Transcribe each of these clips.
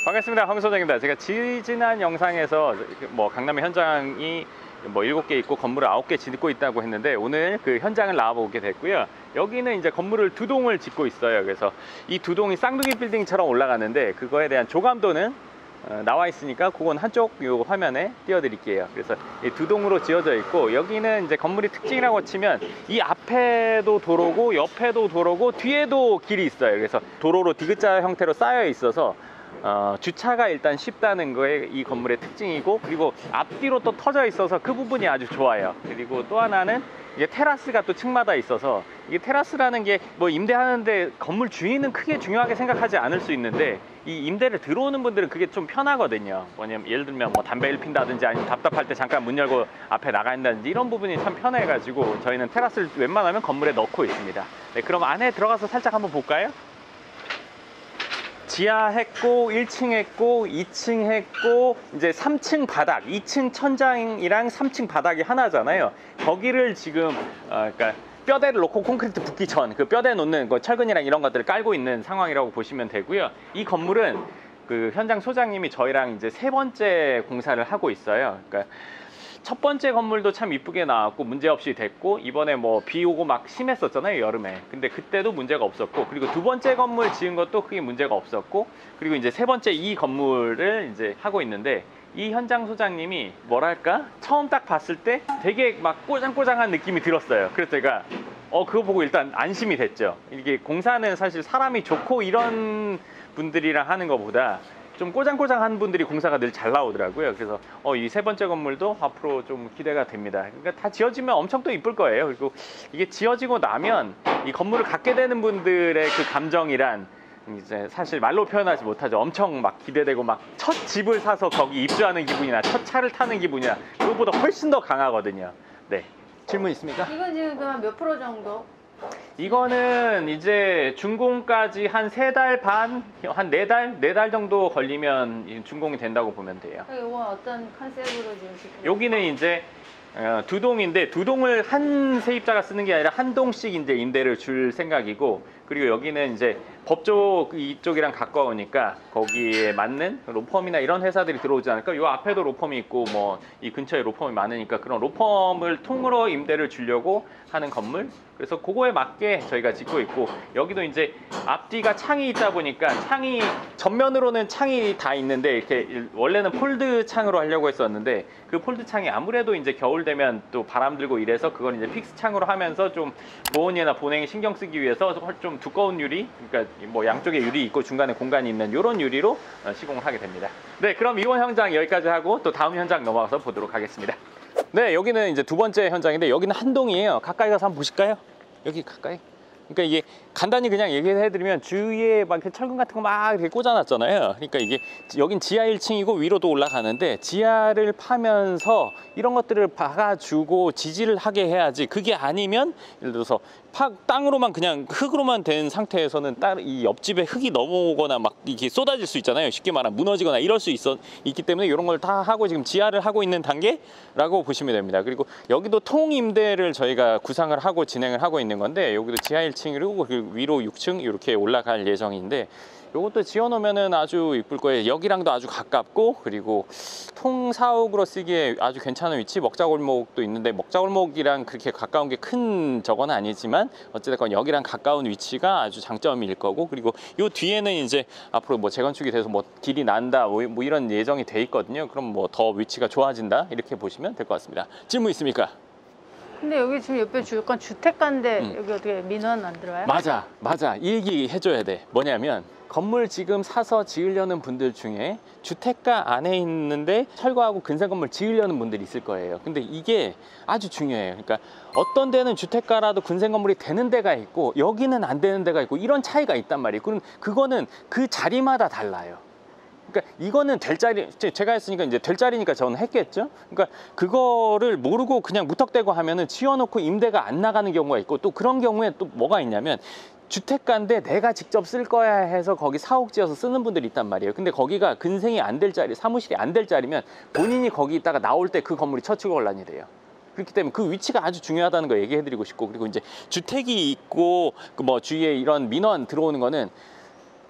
반갑습니다. 황 소장입니다. 제가 지난 영상에서 뭐 강남의 현장이 뭐 7개 있고 건물을 9개 짓고 있다고 했는데 오늘 그 현장을 나와보게 됐고요. 여기는 이제 건물을 2동을 짓고 있어요. 그래서 이 2동이 쌍둥이 빌딩처럼 올라가는데 그거에 대한 조감도는 나와 있으니까 그건 한쪽 요 화면에 띄워드릴게요. 그래서 이 2동으로 지어져 있고 여기는 이제 건물의 특징이라고 치면 이 앞에도 도로고 옆에도 도로고 뒤에도 길이 있어요. 그래서 도로로 디귿자 형태로 쌓여 있어서 주차가 일단 쉽다는 거에 이 건물의 특징이고, 그리고 앞뒤로 또 터져 있어서 그 부분이 아주 좋아요. 그리고 또 하나는 이게 테라스가 또 층마다 있어서, 이게 테라스라는 게 뭐 임대하는데 건물 주인은 크게 중요하게 생각하지 않을 수 있는데 이 임대를 들어오는 분들은 그게 좀 편하거든요. 뭐냐면 예를 들면 뭐 담배를 핀다든지 아니면 답답할 때 잠깐 문 열고 앞에 나간다든지 이런 부분이 참 편해가지고 저희는 테라스를 웬만하면 건물에 넣고 있습니다. 네, 그럼 안에 들어가서 살짝 한번 볼까요? 지하 했고 1층 했고 2층 했고 이제 3층 바닥, 2층 천장이랑 3층 바닥이 하나잖아요. 거기를 지금 그러니까 뼈대를 놓고 콘크리트 붓기 전 그 뼈대 놓는 그 철근이랑 이런 것들을 깔고 있는 상황이라고 보시면 되고요. 이 건물은 그 현장 소장님이 저희랑 이제 3번째 공사를 하고 있어요. 그러니까 첫 번째 건물도 참 이쁘게 나왔고 문제없이 됐고, 이번에 뭐 비 오고 막 심했었잖아요, 여름에. 근데 그때도 문제가 없었고, 그리고 2번째 건물 지은 것도 크게 문제가 없었고, 그리고 이제 3번째 이 건물을 이제 하고 있는데, 이 현장 소장님이 뭐랄까 처음 딱 봤을 때 되게 막 꼬장꼬장한 느낌이 들었어요. 그래서 제가 그거 보고 일단 안심이 됐죠. 이게 공사는 사실 사람이 좋고 이런 분들이랑 하는 것보다 좀 꼬장꼬장한 분들이 공사가 늘 잘 나오더라고요. 그래서 이 3번째 건물도 앞으로 좀 기대가 됩니다. 그러니까 다 지어지면 엄청 또 이쁠 거예요. 그리고 이게 지어지고 나면 이 건물을 갖게 되는 분들의 그 감정이란 이제 사실 말로 표현하지 못하죠. 엄청 막 기대되고 막 첫 집을 사서 거기 입주하는 기분이나 첫 차를 타는 기분이나 그것보다 훨씬 더 강하거든요. 네, 질문 있습니까? 이건 지금 그만 몇 프로 정도? 이거는 이제 준공까지 한 3달 반, 한 4달? 4달 정도 걸리면 준공이 된다고 보면 돼요. 이건 어떤 컨셉으로 지으실 거예요? 여기는 이제 2동인데 2동을 한 세입자가 쓰는 게 아니라 한 동씩 이제 임대를 줄 생각이고, 그리고 여기는 이제 법조 이쪽이랑 가까우니까 거기에 맞는 로펌이나 이런 회사들이 들어오지 않을까. 요 앞에도 로펌이 있고 뭐 이 근처에 로펌이 많으니까 그런 로펌을 통으로 임대를 주려고 하는 건물. 그래서 그거에 맞게 저희가 짓고 있고, 여기도 이제 앞뒤가 창이 있다 보니까 창이 전면으로는 창이 다 있는데 이렇게 원래는 폴드 창으로 하려고 했었는데 그 폴드 창이 아무래도 이제 겨울 되면 또 바람 들고 이래서 그걸 이제 픽스 창으로 하면서 좀 보온이나 보냉에 신경 쓰기 위해서 좀 두꺼운 유리, 그러니까 뭐 양쪽에 유리 있고 중간에 공간이 있는 이런 유리로 시공을 하게 됩니다. 네, 그럼 이번 현장 여기까지 하고 또 다음 현장 넘어가서 보도록 하겠습니다. 네, 여기는 이제 2번째 현장인데 여기는 한 동이에요. 가까이 가서 한번 보실까요? 여기 가까이. 그러니까 이게 간단히 그냥 얘기해드리면 주위에 막 철근 같은 거 막 이렇게 꽂아놨잖아요. 그러니까 이게 여긴 지하 1층이고 위로도 올라가는데 지하를 파면서 이런 것들을 박아주고 지지를 하게 해야지, 그게 아니면 예를 들어서 땅으로만 그냥 흙으로만 된 상태에서는 이 옆집에 흙이 넘어오거나 막 이렇게 쏟아질 수 있잖아요. 쉽게 말하면 무너지거나 이럴 수 있기 때문에 이런 걸 다 하고 지금 지하를 하고 있는 단계라고 보시면 됩니다. 그리고 여기도 통임대를 저희가 구상을 하고 진행을 하고 있는 건데 여기도 지하 1층이고 위로 6층 이렇게 올라갈 예정인데, 요것도 지어놓으면은 아주 이쁠 거예요. 여기랑도 아주 가깝고, 그리고 통사옥으로 쓰기에 아주 괜찮은 위치. 먹자골목도 있는데 먹자골목이랑 그렇게 가까운 게 큰 저건 아니지만 어쨌든 여기랑 가까운 위치가 아주 장점일 거고, 그리고 요 뒤에는 이제 앞으로 뭐 재건축이 돼서 뭐 길이 난다 뭐 이런 예정이 돼 있거든요. 그럼 뭐 더 위치가 좋아진다 이렇게 보시면 될 것 같습니다. 질문 있습니까? 근데 여기 지금 옆에 약간 주택가인데 여기 어떻게 민원 안 들어와요? 맞아. 이 얘기 해줘야 돼. 뭐냐면 건물 지금 사서 지으려는 분들 중에 주택가 안에 있는데 철거하고 근생 건물 지으려는 분들이 있을 거예요. 근데 이게 아주 중요해요. 그러니까 어떤 데는 주택가라도 근생 건물이 되는 데가 있고 여기는 안 되는 데가 있고 이런 차이가 있단 말이에요. 그럼 그거는 그 자리마다 달라요. 그러니까 이거는 될 자리, 제가 했으니까 이제 될 자리니까 저는 했겠죠. 그러니까 그거를 모르고 그냥 무턱대고 하면은 지어놓고 임대가 안 나가는 경우가 있고, 또 그런 경우에 또 뭐가 있냐면 주택가인데 내가 직접 쓸 거야 해서 거기 사옥 지어서 쓰는 분들이 있단 말이에요. 근데 거기가 근생이 안 될 자리, 사무실이 안 될 자리면 본인이 거기 있다가 나올 때 그 건물이 처치곤란이 돼요. 그렇기 때문에 그 위치가 아주 중요하다는 거 얘기해드리고 싶고, 그리고 이제 주택이 있고 그 뭐 주위에 이런 민원 들어오는 거는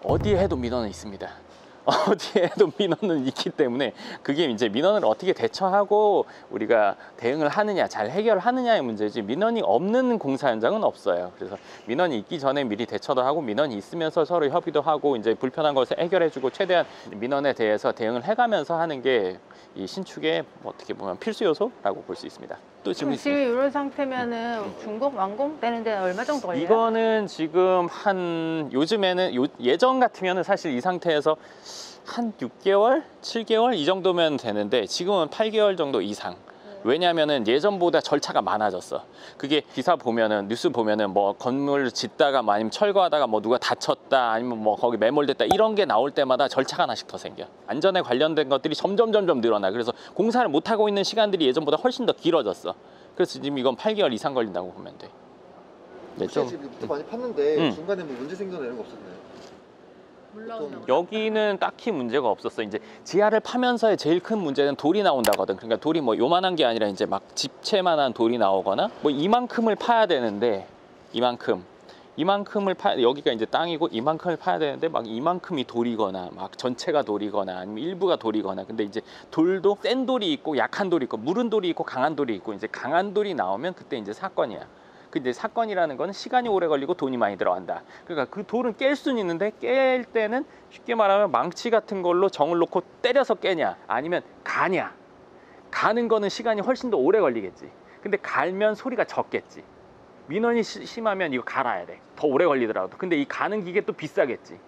어디에 해도 민원은 있습니다. 어디에도 민원은 있기 때문에 그게 이제 민원을 어떻게 대처하고 우리가 대응을 하느냐, 잘 해결하느냐의 문제지 민원이 없는 공사 현장은 없어요. 그래서 민원이 있기 전에 미리 대처도 하고 민원이 있으면서 서로 협의도 하고 이제 불편한 것을 해결해주고 최대한 민원에 대해서 대응을 해가면서 하는 게 이 신축의 어떻게 보면 필수 요소라고 볼 수 있습니다. 또 질문 지금 있으세요? 이런 상태면은 중공 완공되는 데는 얼마 정도 걸려요? 이거는 지금 한 요즘에는 예전 같으면은 사실 이 상태에서 한 6개월, 7개월 이 정도면 되는데 지금은 8개월 정도 이상. 왜냐하면은 예전보다 절차가 많아졌어. 그게 기사 보면은 뉴스 보면은 뭐 건물 짓다가 뭐 아니면 철거하다가 뭐 누가 다쳤다 아니면 뭐 거기 매몰됐다 이런 게 나올 때마다 절차가 하나씩 더 생겨. 안전에 관련된 것들이 점점 늘어나. 그래서 공사를 못 하고 있는 시간들이 예전보다 훨씬 더 길어졌어. 그래서 지금 이건 8개월 이상 걸린다고 보면 돼. 네, 혹시 지금 밑에 많이 팠는데 응. 중간에 뭐 문제 생겨나 이런 거 없었나요? 물론 여기는 딱히 문제가 없었어. 이제 지하를 파면서의 제일 큰 문제는 돌이 나온다거든. 그러니까 돌이 뭐 요만한 게 아니라 이제 막 집채만한 돌이 나오거나 뭐 이만큼을 파야 되는데 이만큼을 파야, 여기가 이제 땅이고 이만큼을 파야 되는데 막 이만큼이 돌이거나 막 전체가 돌이거나 아니면 일부가 돌이거나. 근데 이제 돌도 센 돌이 있고 약한 돌이 있고 무른 돌이 있고 강한 돌이 있고 이제 강한 돌이 나오면 그때 이제 사건이야. 근데 사건이라는 거는 시간이 오래 걸리고 돈이 많이 들어간다. 그러니까 그 돌은 깰 수는 있는데 깰 때는 쉽게 말하면 망치 같은 걸로 정을 놓고 때려서 깨냐 아니면 가냐. 가는 거는 시간이 훨씬 더 오래 걸리겠지. 근데 갈면 소리가 적겠지. 민원이 심하면 이거 갈아야 돼. 더 오래 걸리더라도. 근데 이 가는 기계 또 비싸겠지.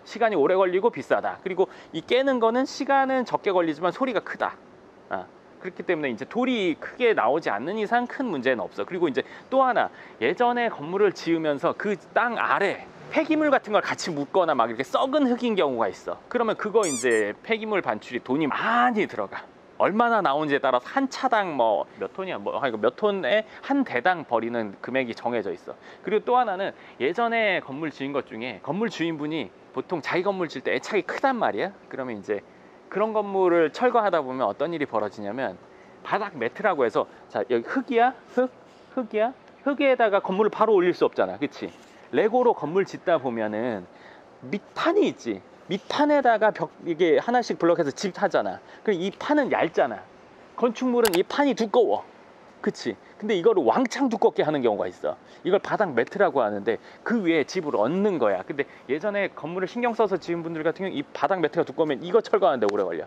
시간이 오래 걸리고 비싸다. 그리고 이 깨는 거는 시간은 적게 걸리지만 소리가 크다. 그렇기 때문에 이제 돌이 크게 나오지 않는 이상 큰 문제는 없어. 그리고 이제 또 하나, 예전에 건물을 지으면서 그 땅 아래 폐기물 같은 걸 같이 묻거나 막 이렇게 썩은 흙인 경우가 있어. 그러면 그거 이제 폐기물 반출이 돈이 많이 들어가. 얼마나 나오는지에 따라서 한 차당 뭐 몇 톤이야, 뭐 몇 톤에 한 대당 버리는 금액이 정해져 있어. 그리고 또 하나는 예전에 건물 지은 것 중에 건물 주인분이 보통 자기 건물 지을 때 애착이 크단 말이야. 그러면 이제 그런 건물을 철거하다 보면 어떤 일이 벌어지냐면 바닥 매트라고 해서, 자 여기 흙이야, 흙이야, 흙에다가 건물을 바로 올릴 수 없잖아, 그치? 레고로 건물 짓다 보면은 밑판이 있지. 밑판에다가 이게 하나씩 블럭해서 집 하잖아. 그럼 이 판은 얇잖아. 건축물은 이 판이 두꺼워, 그치? 근데 이거를 왕창 두껍게 하는 경우가 있어. 이걸 바닥 매트라고 하는데 그 위에 집을 얹는 거야. 근데 예전에 건물을 신경 써서 지은 분들 같은 경우 이 바닥 매트가 두꺼우면 이거 철거하는데 오래 걸려.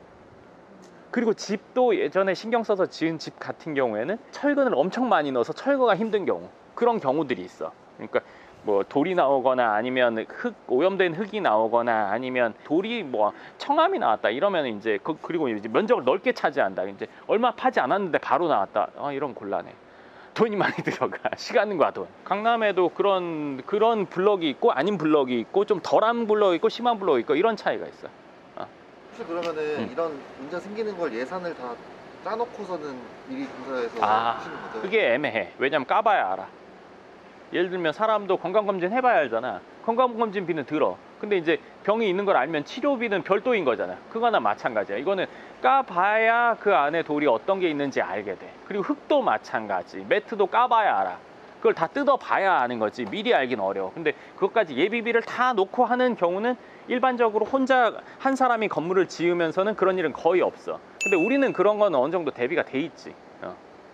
그리고 집도 예전에 신경 써서 지은 집 같은 경우에는 철근을 엄청 많이 넣어서 철거가 힘든 경우, 그런 경우들이 있어. 그러니까 뭐 돌이 나오거나 아니면 오염된 흙이 나오거나 아니면 돌이 뭐 청암이 나왔다 이러면 이제 그리고 이제 면적을 넓게 차지한다. 이제 얼마 파지 않았는데 바로 나왔다. 이러면 곤란해. 돈이 많이 들어가. 시간과 돈. 강남에도 그런 블럭이 있고 아닌 블럭이 있고 좀 덜한 블럭이 있고 심한 블럭이 있고 이런 차이가 있어. 혹시 그러면은 이런 문제 생기는 걸 예산을 다 짜놓고서는 미리 공사해서 하시는 거죠? 그게 애매해. 왜냐면 까봐야 알아. 예를 들면 사람도 건강검진 해봐야 알잖아. 건강검진비는 들어. 근데 이제 병이 있는 걸 알면 치료비는 별도인 거잖아. 그거나 마찬가지야. 이거는 까봐야 그 안에 돌이 어떤 게 있는지 알게 돼. 그리고 흙도 마찬가지. 매트도 까봐야 알아. 그걸 다 뜯어봐야 아는 거지. 미리 알긴 어려워. 근데 그것까지 예비비를 다 놓고 하는 경우는 일반적으로 혼자 한 사람이 건물을 지으면서는 그런 일은 거의 없어. 근데 우리는 그런 건 어느 정도 대비가 돼 있지.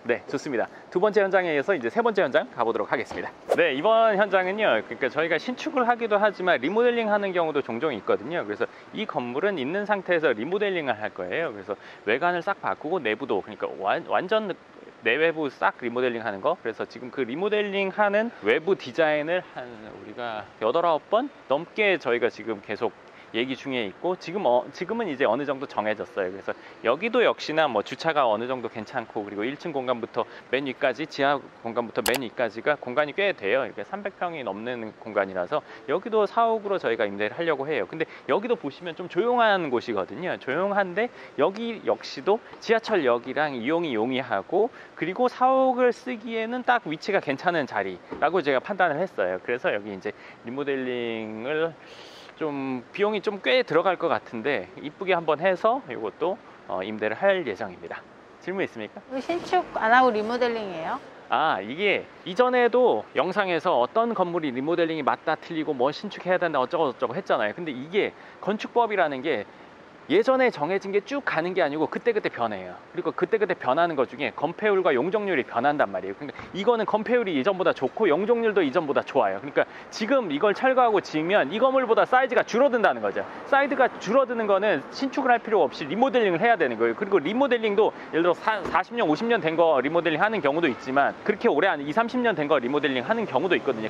네, 좋습니다. 두 번째 현장에 이어서 이제 세 번째 현장 가보도록 하겠습니다. 네, 이번 현장은요, 그러니까 저희가 신축을 하기도 하지만 리모델링 하는 경우도 종종 있거든요. 그래서 이 건물은 있는 상태에서 리모델링을 할 거예요. 그래서 외관을 싹 바꾸고 내부도, 그러니까 완전 내외부 싹 리모델링 하는 거. 그래서 지금 그 리모델링 하는 외부 디자인을 우리가 8, 9번 넘게 저희가 지금 계속 얘기 중에 있고, 지금은 이제 어느 정도 정해졌어요. 그래서 여기도 역시나 뭐 주차가 어느 정도 괜찮고, 그리고 1층 공간부터 맨 위까지, 지하 공간부터 맨 위까지가 공간이 꽤 돼요. 이렇게 300평이 넘는 공간이라서 여기도 사옥으로 저희가 임대를 하려고 해요. 근데 여기도 보시면 좀 조용한 곳이거든요. 조용한데 여기 역시도 지하철역이랑 이용이 용이하고, 그리고 사옥을 쓰기에는 딱 위치가 괜찮은 자리라고 제가 판단을 했어요. 그래서 여기 이제 리모델링을 좀 비용이 좀 꽤 들어갈 것 같은데 이쁘게 한번 해서 이것도 임대를 할 예정입니다. 질문 있습니까? 신축 안 하고 리모델링이에요? 이게 이전에도 영상에서 어떤 건물이 리모델링이 맞다 틀리고 뭐 신축해야 된다 어쩌고 저쩌고 했잖아요. 근데 이게 건축법이라는 게 예전에 정해진 게 쭉 가는 게 아니고 그때그때 변해요. 그리고 그때그때 변하는 것 중에 건폐율과 용적률이 변한단 말이에요. 그러니까 이거는 건폐율이 이전보다 좋고 용적률도 이전보다 좋아요. 그러니까 지금 이걸 철거하고 지으면 이 건물보다 사이즈가 줄어든다는 거죠. 사이즈가 줄어드는 거는 신축을 할 필요 없이 리모델링을 해야 되는 거예요. 그리고 리모델링도 예를 들어 40년, 50년 된 거 리모델링 하는 경우도 있지만 그렇게 오래 한 20, 30년 된 거 리모델링 하는 경우도 있거든요.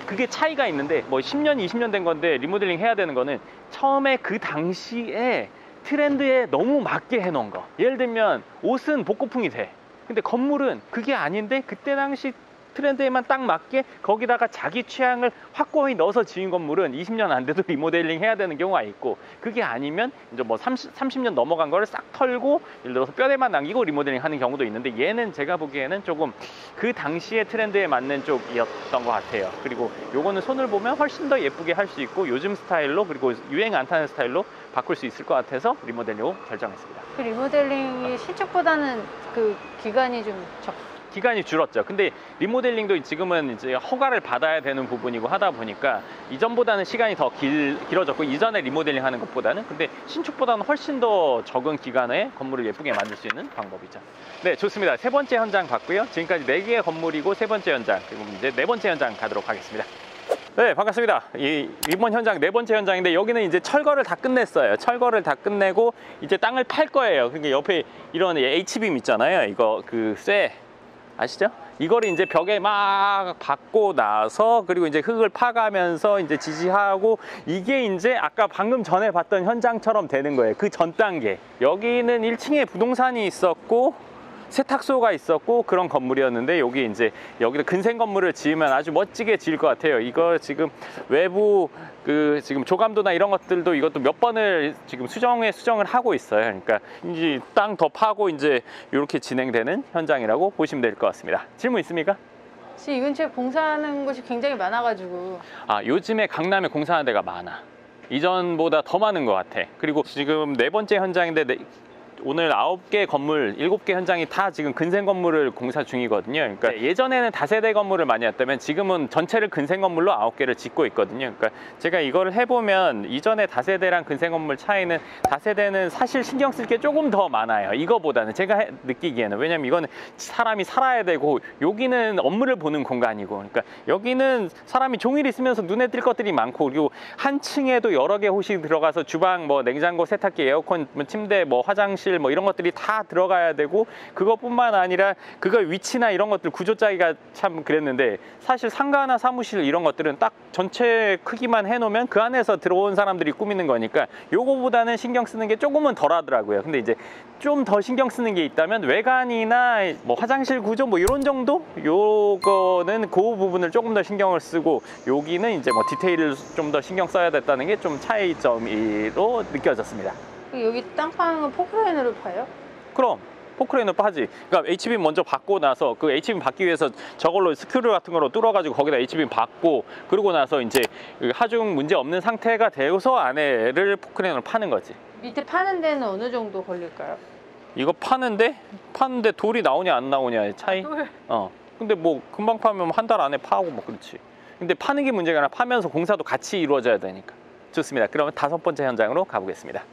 그게 차이가 있는데 뭐 10년, 20년 된 건데 리모델링 해야 되는 거는 처음에 그 당시에 트렌드에 너무 맞게 해놓은 거. 예를 들면 옷은 복고풍이 돼. 근데 건물은 그게 아닌데 그때 당시 트렌드에만 딱 맞게 거기다가 자기 취향을 확고히 넣어서 지은 건물은 20년 안 돼도 리모델링 해야 되는 경우가 있고, 그게 아니면 이제 뭐 30년 넘어간 거를 싹 털고 예를 들어서 뼈대만 남기고 리모델링 하는 경우도 있는데, 얘는 제가 보기에는 조금 그 당시의 트렌드에 맞는 쪽이었던 것 같아요. 그리고 요거는 손을 보면 훨씬 더 예쁘게 할 수 있고 요즘 스타일로, 그리고 유행 안 타는 스타일로 바꿀 수 있을 것 같아서 리모델링으로 결정했습니다. 그 리모델링이 신축보다는 그 기간이 좀 기간이 줄었죠. 근데 리모델링도 지금은 이제 허가를 받아야 되는 부분이고 하다 보니까 이전보다는 시간이 더 길어졌고, 이전에 리모델링 하는 것보다는, 근데 신축보다는 훨씬 더 적은 기간에 건물을 예쁘게 만들 수 있는 방법이죠. 네, 좋습니다. 세 번째 현장 봤고요. 지금까지 4개의 건물이고 세 번째 현장, 그리고 이제 네 번째 현장 가도록 하겠습니다. 네, 반갑습니다. 이번 현장 네 번째 현장인데, 여기는 이제 철거를 다 끝냈어요. 철거를 다 끝내고 이제 땅을 팔 거예요. 그러니까 옆에 이런 H빔 있잖아요. 이거 그 쇠 아시죠? 이거를 이제 벽에 막 박고 나서, 그리고 이제 흙을 파가면서 이제 지지하고, 이게 이제 아까 방금 전에 봤던 현장처럼 되는 거예요. 그 전 단계. 여기는 1층에 부동산이 있었고 세탁소가 있었고 그런 건물이었는데, 여기도 근생 건물을 지으면 아주 멋지게 지을 것 같아요. 이거 지금 외부 지금 조감도나 이런 것들도 이것도 몇 번을 지금 수정을 하고 있어요. 그러니까 이제 땅 더 파고 이제 이렇게 진행되는 현장이라고 보시면 될 것 같습니다. 질문 있습니까? 지금 이 근처에 공사하는 곳이 굉장히 많아가지고. 요즘에 강남에 공사하는 데가 많아. 이전보다 더 많은 것 같아. 그리고 지금 네 번째 현장인데 오늘 9개 건물, 7개 현장이 다 지금 근생 건물을 공사 중이거든요. 그러니까 예전에는 다세대 건물을 많이 했다면 지금은 전체를 근생 건물로 9개를 짓고 있거든요. 그러니까 제가 이걸 해보면 이전에 다세대랑 근생 건물 차이는, 다세대는 사실 신경 쓸 게 조금 더 많아요. 이거보다는 제가 느끼기에는. 왜냐면 이거는 사람이 살아야 되고, 여기는 업무를 보는 공간이고, 그러니까 여기는 사람이 종일 있으면서 눈에 띌 것들이 많고, 그리고 한 층에도 여러 개 호실이 들어가서 주방, 뭐 냉장고, 세탁기, 에어컨, 침대, 뭐 화장실, 뭐 이런 것들이 다 들어가야 되고, 그것뿐만 아니라 그거 위치나 이런 것들 구조 짜기가 참 그랬는데, 사실 상가나 사무실 이런 것들은 딱 전체 크기만 해놓으면 그 안에서 들어온 사람들이 꾸미는 거니까 요거보다는 신경 쓰는 게 조금은 덜 하더라고요. 근데 이제 좀 더 신경 쓰는 게 있다면 외관이나 뭐 화장실 구조 뭐 이런 정도? 요거는 그 부분을 조금 더 신경을 쓰고, 여기는 이제 뭐 디테일을 좀 더 신경 써야 됐다는 게 좀 차이점으로 느껴졌습니다. 여기 땅 파는 건 포크레인으로 파요? 그럼 포크레인으로 파지. 그러니까 H빔 먼저 받고 나서, 그 H빔 받기 위해서 저걸로 스크류 같은 거로 뚫어가지고 거기다 H빔 받고, 그러고 나서 이제 하중 문제 없는 상태가 되어서 안에를 포크레인으로 파는 거지. 밑에 파는 데는 어느 정도 걸릴까요? 이거 파는데 돌이 나오냐 안 나오냐의 차이? 돌. 근데 뭐 금방 파면 한 달 안에 파고 뭐 그렇지. 근데 파는 게 문제가 아니라 파면서 공사도 같이 이루어져야 되니까. 좋습니다. 그러면 5번째 현장으로 가보겠습니다.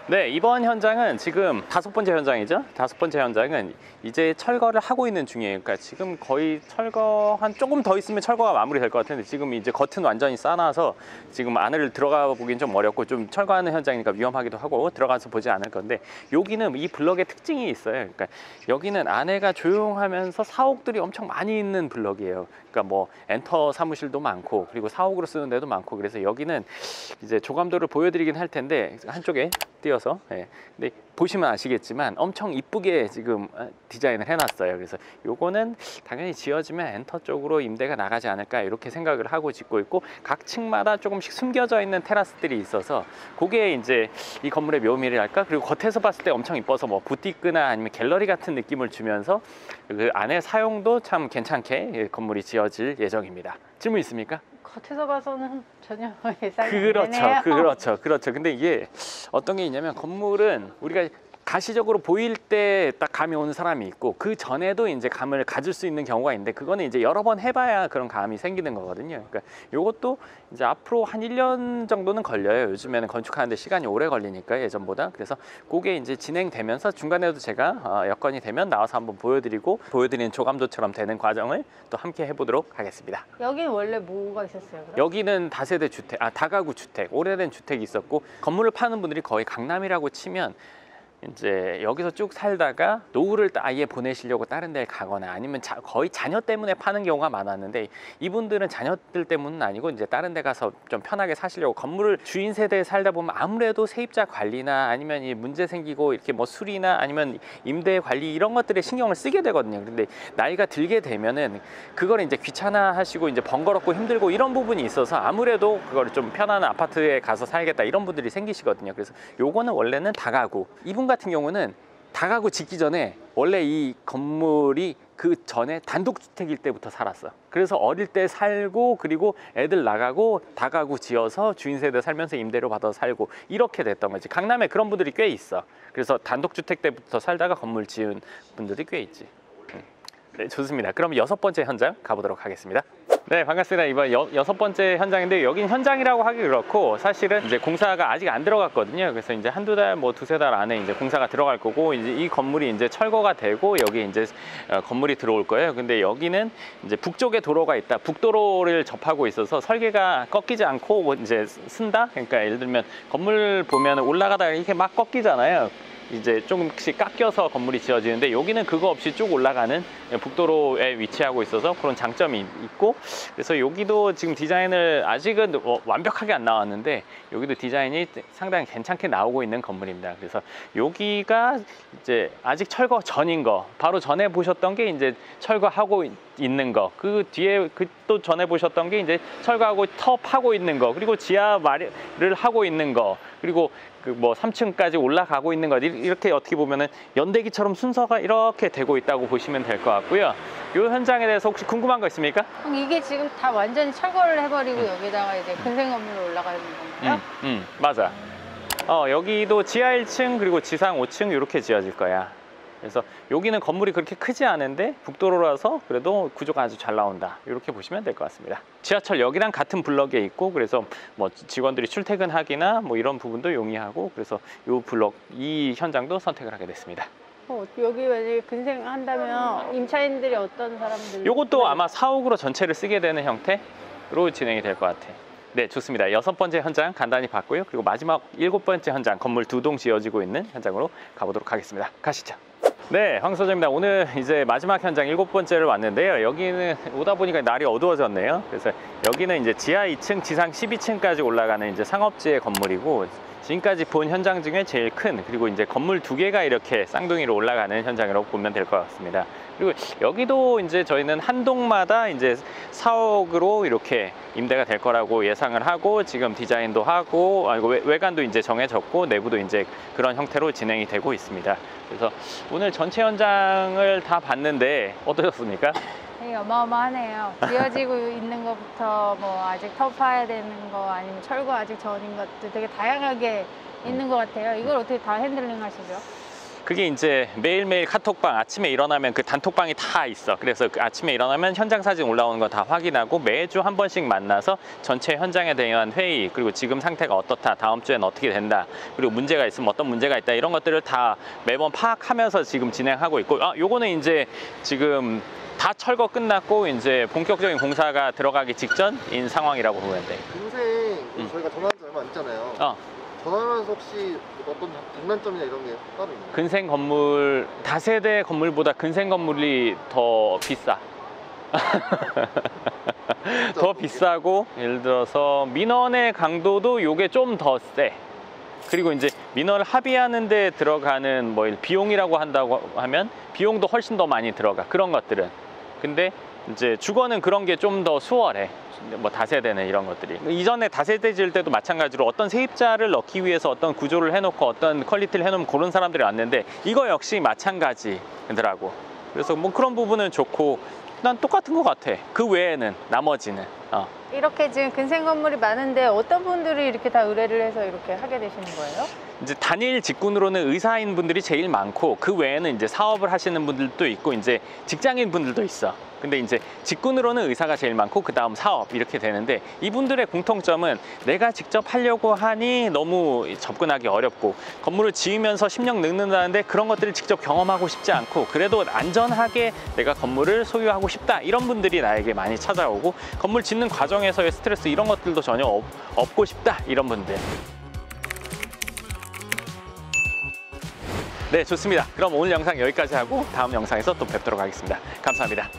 네, 이번 현장은 지금 5번째 현장이죠. 5번째 현장은 이제 철거를 하고 있는 중이에요. 그러니까 지금 거의 철거 한 조금 더 있으면 철거가 마무리될 것 같은데, 지금 이제 겉은 완전히 싸놔서 지금 안을 들어가 보긴 좀 어렵고, 좀 철거하는 현장이니까 위험하기도 하고 들어가서 보지 않을 건데, 여기는 이 블럭의 특징이 있어요. 그러니까 여기는 안에가 조용하면서 사옥들이 엄청 많이 있는 블럭이에요. 그러니까 뭐 엔터 사무실도 많고, 그리고 사옥으로 쓰는 데도 많고, 그래서 여기는 이제 조감도를 보여드리긴 할 텐데 한쪽에 띄어서, 근데 보시면 아시겠지만 엄청 이쁘게 지금 디자인을 해놨어요. 그래서 요거는 당연히 지어지면 엔터 쪽으로 임대가 나가지 않을까 이렇게 생각을 하고 짓고 있고, 각 층마다 조금씩 숨겨져 있는 테라스들이 있어서 그게 이제 이 건물의 묘미랄까. 그리고 겉에서 봤을 때 엄청 이뻐서 뭐 부티크나 아니면 갤러리 같은 느낌을 주면서 그 안에 사용도 참 괜찮게 건물이 지어질 예정입니다. 질문 있습니까? 겉에서 봐서는 전혀 예상이 안 되네요. 그렇죠. 근데 이게 어떤 게 있냐면, 건물은 우리가 가시적으로 보일 때 딱 감이 오는 사람이 있고 그 전에도 이제 감을 가질 수 있는 경우가 있는데 그거는 이제 여러 번 해봐야 그런 감이 생기는 거거든요. 그러니까 요것도 이제 앞으로 한 1년 정도는 걸려요. 요즘에는 건축하는데 시간이 오래 걸리니까 예전보다. 그래서 그게 이제 진행되면서 중간에도 제가 여건이 되면 나와서 한번 보여드리는 조감도처럼 되는 과정을 또 함께 해보도록 하겠습니다. 여기는 원래 뭐가 있었어요? 그럼? 여기는 다세대 주택, 다가구 주택, 오래된 주택이 있었고 건물을 파는 분들이 거의 강남이라고 치면 이제 여기서 쭉 살다가 노후를 아예 보내시려고 다른 데를 가거나 아니면 거의 자녀 때문에 파는 경우가 많았는데 이분들은 자녀들 때문은 아니고 이제 다른 데 가서 좀 편하게 사시려고 건물을 주인 세대에 살다 보면 아무래도 세입자 관리나 아니면 이 문제 생기고 이렇게 뭐 수리나 아니면 임대 관리 이런 것들에 신경을 쓰게 되거든요. 근데 나이가 들게 되면은 그걸 이제 귀찮아 하시고 이제 번거롭고 힘들고 이런 부분이 있어서 아무래도 그걸 좀 편안한 아파트에 가서 살겠다 이런 분들이 생기시거든요. 그래서 요거는 원래는 다가구. 이분 같은 경우는 다가구 짓기 전에 원래 이 건물이 그 전에 단독주택일 때부터 살았어. 그래서 어릴 때 살고 그리고 애들 나가고 다가구 지어서 주인 세대 살면서 임대료 받아서 살고 이렇게 됐던 거지. 강남에 그런 분들이 꽤 있어. 그래서 단독주택 때부터 살다가 건물 지은 분들이 꽤 있지. 네, 좋습니다. 그럼 6번째 현장 가보도록 하겠습니다. 네, 반갑습니다. 이번 6번째 현장인데 여긴 현장이라고 하기 그렇고 사실은 이제 공사가 아직 안 들어갔거든요. 그래서 이제 한두 달, 뭐 두세 달 안에 이제 공사가 들어갈 거고 이제 이 건물이 이제 철거가 되고 여기 이제 건물이 들어올 거예요. 근데 여기는 이제 북쪽에 도로가 있다. 북도로를 접하고 있어서 설계가 꺾이지 않고 이제 쓴다. 그러니까 예를 들면 건물 보면 올라가다가 이렇게 막 꺾이잖아요. 이제 조금씩 깎여서 건물이 지어지는데 여기는 그거 없이 쭉 올라가는 북도로에 위치하고 있어서 그런 장점이 있고 그래서 여기도 지금 디자인을 아직은 완벽하게 안 나왔는데 여기도 디자인이 상당히 괜찮게 나오고 있는 건물입니다. 그래서 여기가 이제 아직 철거 전인 거 바로 전에 보셨던 게 이제 철거하고 있는 거 그 뒤에 또 전에 보셨던 게 이제 철거하고 터 파고 있는 거 그리고 지하 마련을 하고 있는 거 그리고 그 뭐 3층까지 올라가고 있는 것 이렇게 어떻게 보면은 연대기처럼 순서가 이렇게 되고 있다고 보시면 될 것 같고요. 이 현장에 대해서 혹시 궁금한 거 있습니까? 그럼 이게 지금 다 완전히 철거를 해버리고 여기다가 이제 근생 건물로 올라가는 건가요? 맞아. 여기도 지하 1층 그리고 지상 5층 이렇게 지어질 거야. 그래서 여기는 건물이 그렇게 크지 않은데 북도로라서 그래도 구조가 아주 잘 나온다 이렇게 보시면 될 것 같습니다. 지하철역이랑 같은 블럭에 있고 그래서 뭐 직원들이 출퇴근하기나 뭐 이런 부분도 용이하고 그래서 이 현장도 선택을 하게 됐습니다. 여기 만약에 근생한다면 임차인들이 어떤 사람들? 이것도 아마 사옥으로 전체를 쓰게 되는 형태로 진행이 될 것 같아. 네, 좋습니다. 6번째 현장 간단히 봤고요. 그리고 마지막 7번째 현장 건물 2동 지어지고 있는 현장으로 가보도록 하겠습니다. 가시죠. 네, 황소장입니다. 오늘 이제 마지막 현장 7번째를 왔는데요. 여기는 오다 보니까 날이 어두워졌네요. 그래서 여기는 이제 지하 2층, 지상 12층까지 올라가는 이제 상업지의 건물이고 지금까지 본 현장 중에 제일 큰 그리고 이제 건물 2개가 이렇게 쌍둥이로 올라가는 현장이라고 보면 될 것 같습니다. 그리고 여기도 이제 저희는 한 동마다 이제 사옥으로 이렇게 임대가 될 거라고 예상을 하고 지금 디자인도 하고 외관도 이제 정해졌고 내부도 이제 그런 형태로 진행이 되고 있습니다. 그래서 오늘 전체 현장을 다 봤는데 어떠셨습니까? 되게 어마어마하네요. 지어지고 있는 것부터 뭐 아직 터 파야 되는 거 아니면 철거 아직 전인 것도 되게 다양하게 있는 것 같아요. 이걸 어떻게 다 핸들링 하시죠? 그게 이제 매일매일 카톡방 아침에 일어나면 그 단톡방이 다 있어. 그래서 그 아침에 일어나면 현장 사진 올라오는 거 다 확인하고 매주 한 번씩 만나서 전체 현장에 대한 회의 그리고 지금 상태가 어떻다 다음 주엔 어떻게 된다 그리고 문제가 있으면 어떤 문제가 있다 이런 것들을 다 매번 파악하면서 지금 진행하고 있고 요거는 이제 지금 다 철거 끝났고 이제 본격적인 공사가 들어가기 직전인 상황이라고 보면 돼. 근생 저희가 전화한 지 얼마 안 됐잖아요. 전화하면서 혹시 어떤 장단점이나 이런 게 따로 있나요? 근생 건물 다세대 건물보다 근생 건물이 더 비싸. 더 비싸고 예를 들어서 민원의 강도도 요게 좀 더 세. 그리고 이제 민원을 합의하는 데 들어가는 뭐 비용이라고 한다고 하면 비용도 훨씬 더 많이 들어가. 그런 것들은. 근데 이제 주거는 그런 게 좀 더 수월해. 뭐 다세대는 이런 것들이 이전에 다세대 지을 때도 마찬가지로 어떤 세입자를 넣기 위해서 어떤 구조를 해놓고 어떤 퀄리티를 해놓으면 그런 사람들이 왔는데 이거 역시 마찬가지더라고. 그래서 뭐 그런 부분은 좋고 난 똑같은 것 같아. 그 외에는 나머지는 이렇게 지금 근생 건물이 많은데 어떤 분들이 이렇게 다 의뢰를 해서 이렇게 하게 되시는 거예요? 이제 단일 직군으로는 의사인 분들이 제일 많고 그 외에는 이제 사업을 하시는 분들도 있고 이제 직장인 분들도 있어. 근데 이제 직군으로는 의사가 제일 많고 그 다음 사업 이렇게 되는데 이분들의 공통점은 내가 직접 하려고 하니 너무 접근하기 어렵고 건물을 지으면서 심력 늙는다는데 그런 것들을 직접 경험하고 싶지 않고 그래도 안전하게 내가 건물을 소유하고 싶다 이런 분들이 나에게 많이 찾아오고 건물 짓는 과정에서의 스트레스 이런 것들도 전혀 없고 싶다 이런 분들. 네, 좋습니다. 그럼 오늘 영상 여기까지 하고 다음 영상에서 또 뵙도록 하겠습니다. 감사합니다.